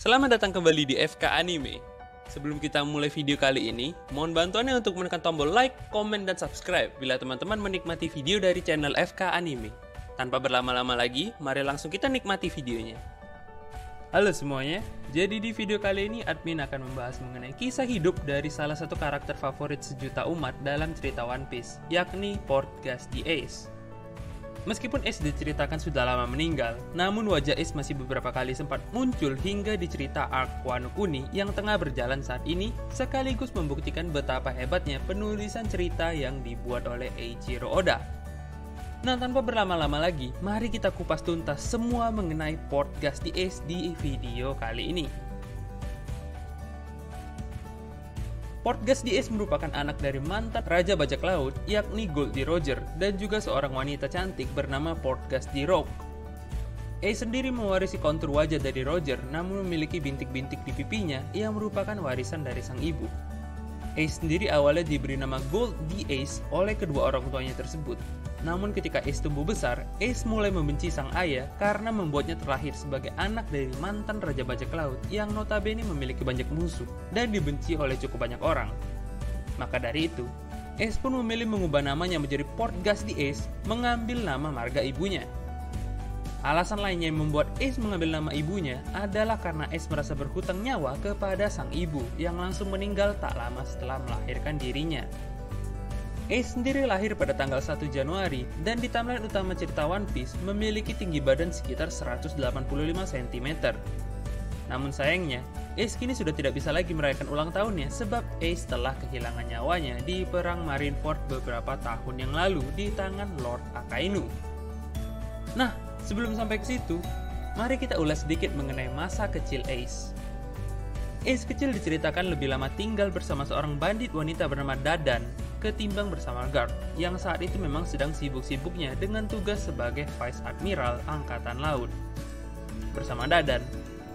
Selamat datang kembali di FK Anime. Sebelum kita mulai video kali ini, mohon bantuannya untuk menekan tombol like, komen, dan subscribe bila teman-teman menikmati video dari channel FK Anime. Tanpa berlama-lama lagi, mari langsung kita nikmati videonya. Halo semuanya, jadi di video kali ini admin akan membahas mengenai kisah hidup dari salah satu karakter favorit sejuta umat dalam cerita One Piece, yakni Portgas the Ace. Meskipun Ace diceritakan sudah lama meninggal, namun wajah Ace masih beberapa kali sempat muncul hingga di cerita Arc Wano Kuni yang tengah berjalan saat ini, sekaligus membuktikan betapa hebatnya penulisan cerita yang dibuat oleh Eiichiro Oda. Nah, tanpa berlama-lama lagi, mari kita kupas tuntas semua mengenai Portgas the Ace di video kali ini. Portgas the Ace merupakan anak dari mantan Raja Bajak Laut, yakni Goldie Roger, dan juga seorang wanita cantik bernama Portgas the Rock. Ace sendiri mewarisi kontur wajah dari Roger, namun memiliki bintik-bintik di pipinya yang merupakan warisan dari sang ibu. Ace sendiri awalnya diberi nama Gold the Ace oleh kedua orang tuanya tersebut. Namun ketika Ace tumbuh besar, Ace mulai membenci sang ayah karena membuatnya terlahir sebagai anak dari mantan Raja Bajak Laut yang notabene memiliki banyak musuh dan dibenci oleh cukup banyak orang. Maka dari itu, Ace pun memilih mengubah namanya menjadi Portgas the Ace, mengambil nama marga ibunya. Alasan lainnya yang membuat Ace mengambil nama ibunya adalah karena Ace merasa berhutang nyawa kepada sang ibu yang langsung meninggal tak lama setelah melahirkan dirinya. Ace sendiri lahir pada tanggal 1 Januari dan di timeline utama cerita One Piece memiliki tinggi badan sekitar 185 cm. Namun sayangnya, Ace kini sudah tidak bisa lagi merayakan ulang tahunnya sebab Ace telah kehilangan nyawanya di perang Marineford beberapa tahun yang lalu di tangan Lord Akainu. Nah, sebelum sampai ke situ, mari kita ulas sedikit mengenai masa kecil Ace. Ace kecil diceritakan lebih lama tinggal bersama seorang bandit wanita bernama Dadan ketimbang bersama Garp, yang saat itu memang sedang sibuk-sibuknya dengan tugas sebagai Vice Admiral Angkatan Laut. Bersama Dadan,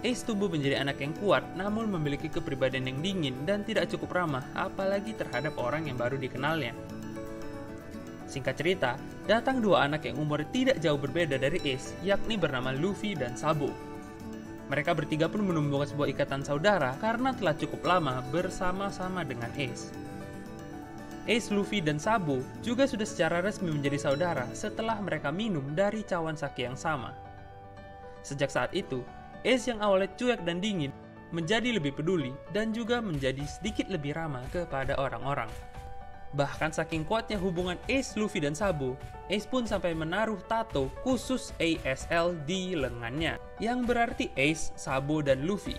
Ace tumbuh menjadi anak yang kuat namun memiliki kepribadian yang dingin dan tidak cukup ramah apalagi terhadap orang yang baru dikenalnya. Singkat cerita, datang dua anak yang umurnya tidak jauh berbeda dari Ace, yakni bernama Luffy dan Sabo. Mereka bertiga pun menumbuhkan sebuah ikatan saudara karena telah cukup lama bersama-sama dengan Ace. Ace, Luffy, dan Sabo juga sudah secara resmi menjadi saudara setelah mereka minum dari cawan sake yang sama. Sejak saat itu, Ace yang awalnya cuek dan dingin menjadi lebih peduli dan juga menjadi sedikit lebih ramah kepada orang-orang. Bahkan saking kuatnya hubungan Ace, Luffy, dan Sabo, Ace pun sampai menaruh tato khusus ASL di lengannya, yang berarti Ace, Sabo, dan Luffy.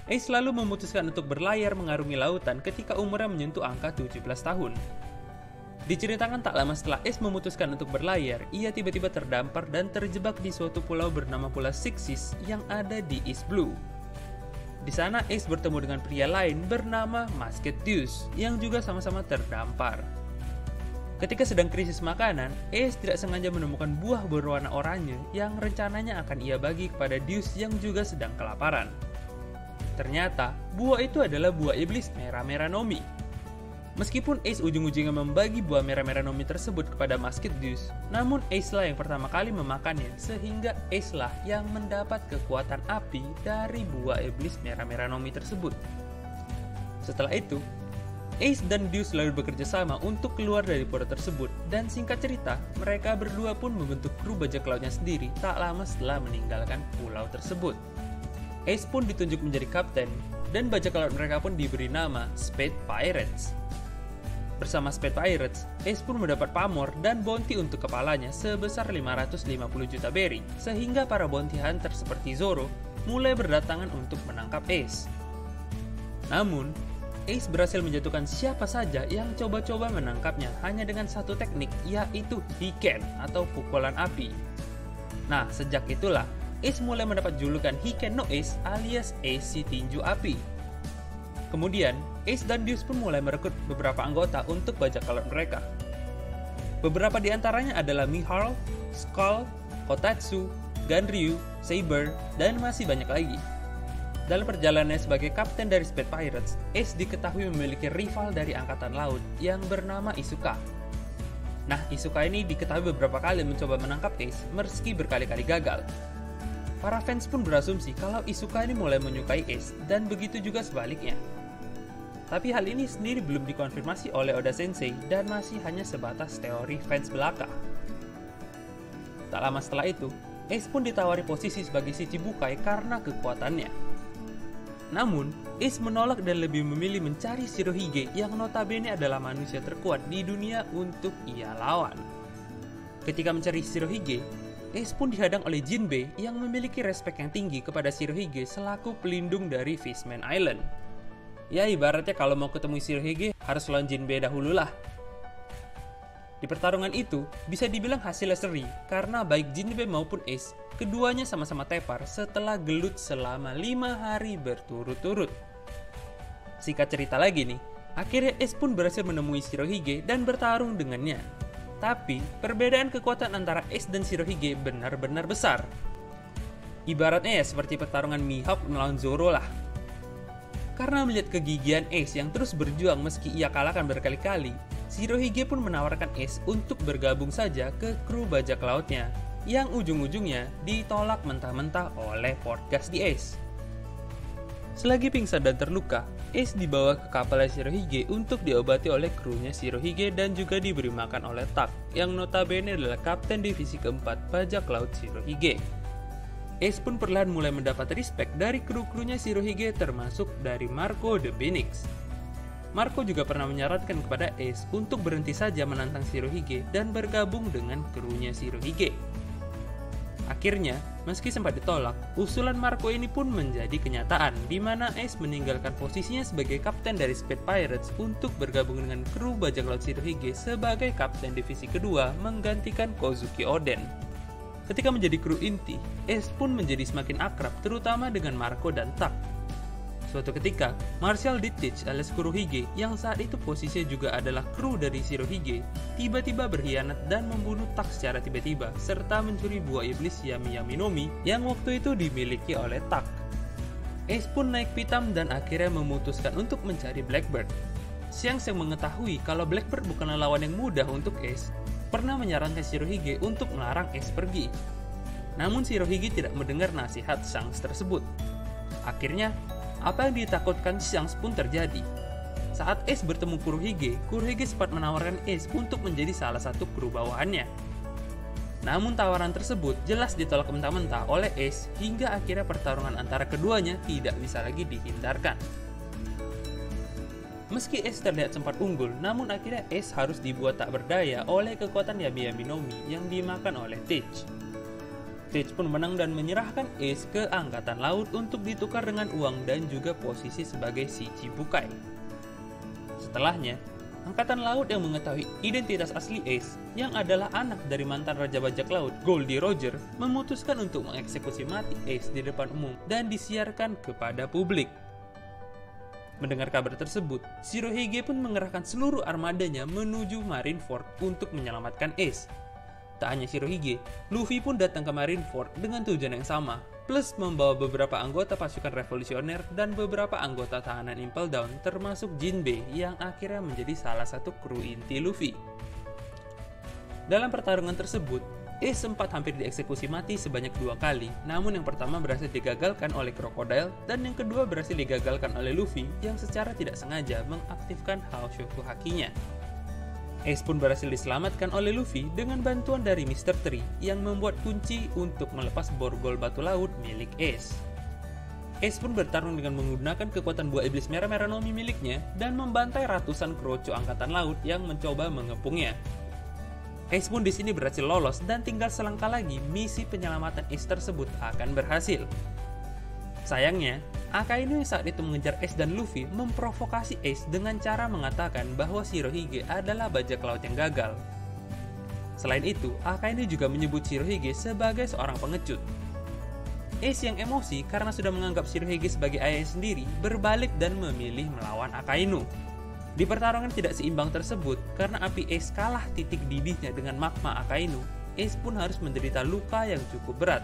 Ace lalu memutuskan untuk berlayar mengarungi lautan ketika umurnya menyentuh angka 17 tahun. Diceritakan tak lama setelah Ace memutuskan untuk berlayar, ia tiba-tiba terdampar dan terjebak di suatu pulau bernama Pulau Six Seas yang ada di East Blue. Di sana Ace bertemu dengan pria lain bernama Musket Deuce yang juga sama-sama terdampar. Ketika sedang krisis makanan, Ace tidak sengaja menemukan buah berwarna oranye yang rencananya akan ia bagi kepada Deuce yang juga sedang kelaparan. Ternyata, buah itu adalah buah iblis Mera-Mera Nomi. Meskipun Ace ujung-ujungnya membagi buah Mera-Mera Nomi tersebut kepada Musket Deuce, namun Ace lah yang pertama kali memakannya, sehingga Ace lah yang mendapat kekuatan api dari buah iblis Mera-Mera Nomi tersebut. Setelah itu, Ace dan Deuce lalu bekerja sama untuk keluar dari pulau tersebut, dan singkat cerita, mereka berdua pun membentuk kru bajak lautnya sendiri tak lama setelah meninggalkan pulau tersebut. Ace pun ditunjuk menjadi kapten, dan bajak laut mereka pun diberi nama Spade Pirates. Bersama Spade Pirates, Ace pun mendapat pamor dan bounty untuk kepalanya sebesar 550 juta berry, sehingga para bounty hunter seperti Zoro mulai berdatangan untuk menangkap Ace. Namun, Ace berhasil menjatuhkan siapa saja yang coba-coba menangkapnya hanya dengan satu teknik, yaitu Hiken atau pukulan api. Nah, sejak itulah Ace mulai mendapat julukan Hiken no Ace alias Ace si tinju api. Kemudian, Ace dan Deuce pun mulai merekrut beberapa anggota untuk bajak laut mereka. Beberapa di antaranya adalah Mihawk, Skull, Kotatsu, Ganryu, Saber, dan masih banyak lagi. Dalam perjalanannya sebagai kapten dari Spade Pirates, Ace diketahui memiliki rival dari angkatan laut yang bernama Isuka. Nah, Isuka ini diketahui beberapa kali mencoba menangkap Ace meski berkali-kali gagal. para fans pun berasumsi kalau Izuka ini mulai menyukai Ace dan begitu juga sebaliknya. Tapi hal ini sendiri belum dikonfirmasi oleh Oda Sensei dan masih hanya sebatas teori fans belaka. Tak lama setelah itu, Ace pun ditawari posisi sebagai Shichibukai karena kekuatannya. Namun, Ace menolak dan lebih memilih mencari Shirohige yang notabene adalah manusia terkuat di dunia untuk ia lawan. Ketika mencari Shirohige, Ace pun dihadang oleh Jinbe yang memiliki respek yang tinggi kepada Shirohige selaku pelindung dari Fishman Island. Ya ibaratnya kalau mau ketemu Shirohige harus lawan Jinbe dahulu lah. Di pertarungan itu bisa dibilang hasilnya seri karena baik Jinbe maupun Ace keduanya sama-sama tepar setelah gelut selama 5 hari berturut-turut. Singkat cerita lagi nih, akhirnya Ace pun berhasil menemui Shirohige dan bertarung dengannya. Tapi, perbedaan kekuatan antara Ace dan Shirohige benar-benar besar. Ibaratnya ya seperti pertarungan Mihawk melawan Zoro lah. Karena melihat kegigihan Ace yang terus berjuang meski ia kalahkan berkali-kali, Shirohige pun menawarkan Ace untuk bergabung saja ke kru bajak lautnya, yang ujung-ujungnya ditolak mentah-mentah oleh Portgas di Ace. Selagi pingsan dan terluka, Ace dibawa ke kapalnya Shirohige untuk diobati oleh krunya Shirohige dan juga diberi makan oleh Tak, yang notabene adalah kapten divisi keempat bajak laut Shirohige. Ace pun perlahan mulai mendapat respect dari kru-krunya Shirohige termasuk dari Marco the Phoenix. Marco juga pernah menyarankan kepada Ace untuk berhenti saja menantang Shirohige dan bergabung dengan krunya Shirohige. Akhirnya, meski sempat ditolak, usulan Marco ini pun menjadi kenyataan di mana Ace meninggalkan posisinya sebagai kapten dari Speed Pirates untuk bergabung dengan kru bajak laut Shirohige sebagai kapten divisi kedua menggantikan Kozuki Oden. Ketika menjadi kru inti, Ace pun menjadi semakin akrab terutama dengan Marco dan Tak. Suatu ketika, Marshall Dietrich alias Kurohige yang saat itu posisinya juga adalah kru dari Shirohige, tiba-tiba berkhianat dan membunuh Tak secara tiba-tiba, serta mencuri buah iblis Yami Yami no Mi yang waktu itu dimiliki oleh Tak. Ace pun naik pitam dan akhirnya memutuskan untuk mencari Blackbird. Xiang yang mengetahui kalau Blackbird bukanlah lawan yang mudah untuk Ace, pernah menyarankan Shirohige untuk melarang Ace pergi. Namun Shirohige tidak mendengar nasihat Xiang tersebut. Akhirnya, apa yang ditakutkan Xiang pun terjadi. Saat Ace bertemu Kurohige, Kurohige sempat menawarkan Ace untuk menjadi salah satu kru bawahannya. Namun tawaran tersebut jelas ditolak mentah-mentah oleh Ace hingga akhirnya pertarungan antara keduanya tidak bisa lagi dihindarkan. Meski Ace terlihat sempat unggul, namun akhirnya Ace harus dibuat tak berdaya oleh kekuatan Yami Yami no Mi yang dimakan oleh Teach. Teach pun menang dan menyerahkan Ace ke Angkatan Laut untuk ditukar dengan uang dan juga posisi sebagai Shichibukai. Setelahnya, Angkatan Laut yang mengetahui identitas asli Ace, yang adalah anak dari mantan Raja Bajak Laut, Goldie Roger, memutuskan untuk mengeksekusi mati Ace di depan umum dan disiarkan kepada publik. Mendengar kabar tersebut, Shirohige pun mengerahkan seluruh armadanya menuju Marineford untuk menyelamatkan Ace. Tak hanya Shirohige, Luffy pun datang ke Marineford dengan tujuan yang sama, plus membawa beberapa anggota pasukan revolusioner dan beberapa anggota tahanan Impel Down termasuk Jinbe yang akhirnya menjadi salah satu kru inti Luffy. Dalam pertarungan tersebut, Ace sempat hampir dieksekusi mati sebanyak 2 kali, namun yang pertama berhasil digagalkan oleh Crocodile dan yang kedua berhasil digagalkan oleh Luffy yang secara tidak sengaja mengaktifkan Haoshoku Hakinya. Ace pun berhasil diselamatkan oleh Luffy dengan bantuan dari Mr. Tree yang membuat kunci untuk melepas borgol batu laut milik Ace. Ace pun bertarung dengan menggunakan kekuatan buah iblis merah-merah no Mi miliknya dan membantai ratusan kroco angkatan laut yang mencoba mengepungnya. Ace pun di sini berhasil lolos dan tinggal selangkah lagi misi penyelamatan Ace tersebut akan berhasil. Sayangnya, Akainu yang saat itu mengejar Ace dan Luffy memprovokasi Ace dengan cara mengatakan bahwa Shirohige adalah bajak laut yang gagal. Selain itu, Akainu juga menyebut Shirohige sebagai seorang pengecut. Ace yang emosi karena sudah menganggap Shirohige sebagai ayahnya sendiri berbalik dan memilih melawan Akainu. Di pertarungan tidak seimbang tersebut, karena api Ace kalah titik didihnya dengan magma Akainu, Ace pun harus menderita luka yang cukup berat.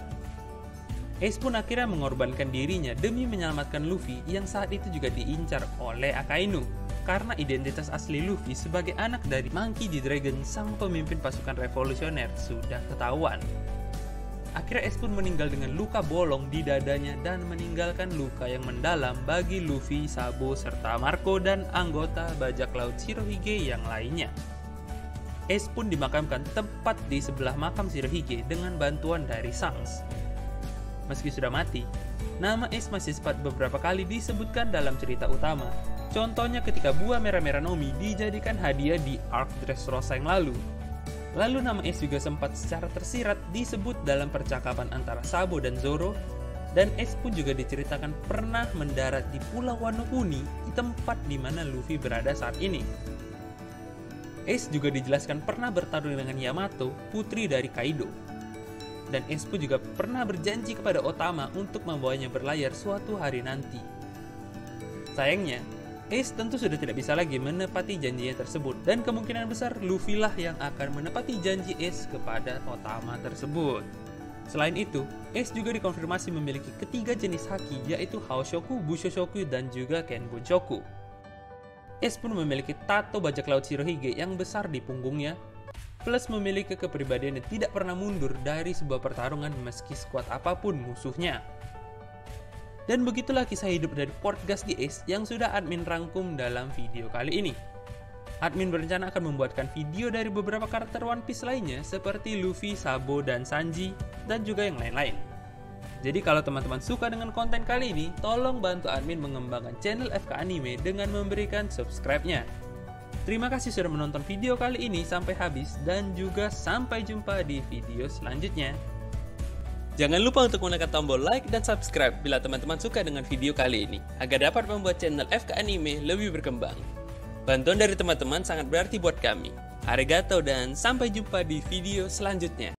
Ace pun akhirnya mengorbankan dirinya demi menyelamatkan Luffy yang saat itu juga diincar oleh Akainu, karena identitas asli Luffy sebagai anak dari Monkey D. Dragon sang pemimpin pasukan revolusioner sudah ketahuan. Akhirnya Ace pun meninggal dengan luka bolong di dadanya dan meninggalkan luka yang mendalam bagi Luffy, Sabo, serta Marco dan anggota bajak laut Shirohige yang lainnya. Ace pun dimakamkan tepat di sebelah makam Shirohige dengan bantuan dari Shanks. Meski sudah mati, nama Ace masih sempat beberapa kali disebutkan dalam cerita utama. Contohnya ketika buah merah-merah Nomi dijadikan hadiah di arc Dressrosa yang lalu. Lalu nama Ace juga sempat secara tersirat disebut dalam percakapan antara Sabo dan Zoro, dan Ace pun juga diceritakan pernah mendarat di Pulau Wano Kuni, di tempat di mana Luffy berada saat ini. Ace juga dijelaskan pernah bertarung dengan Yamato, putri dari Kaido. Dan Ace pun juga pernah berjanji kepada Otama untuk membawanya berlayar suatu hari nanti. Sayangnya, Ace tentu sudah tidak bisa lagi menepati janjinya tersebut, dan kemungkinan besar Luffy lah yang akan menepati janji Ace kepada Otama tersebut. Selain itu, Ace juga dikonfirmasi memiliki ketiga jenis haki, yaitu Haoshoku, Bushoshoku, dan juga Kenbunchoku. Ace pun memiliki tato bajak laut Shirohige yang besar di punggungnya, plus memiliki kepribadian yang tidak pernah mundur dari sebuah pertarungan meski sekuat apapun musuhnya. Dan begitulah kisah hidup dari Portgas di Ace yang sudah admin rangkum dalam video kali ini. Admin berencana akan membuatkan video dari beberapa karakter One Piece lainnya seperti Luffy, Sabo, dan Sanji, dan juga yang lain-lain. Jadi kalau teman-teman suka dengan konten kali ini, tolong bantu admin mengembangkan channel FK Anime dengan memberikan subscribe-nya. Terima kasih sudah menonton video kali ini sampai habis, dan juga sampai jumpa di video selanjutnya. Jangan lupa untuk menekan tombol like dan subscribe bila teman-teman suka dengan video kali ini, agar dapat membuat channel FK Anime lebih berkembang. Bantuan dari teman-teman sangat berarti buat kami. Arigato dan sampai jumpa di video selanjutnya.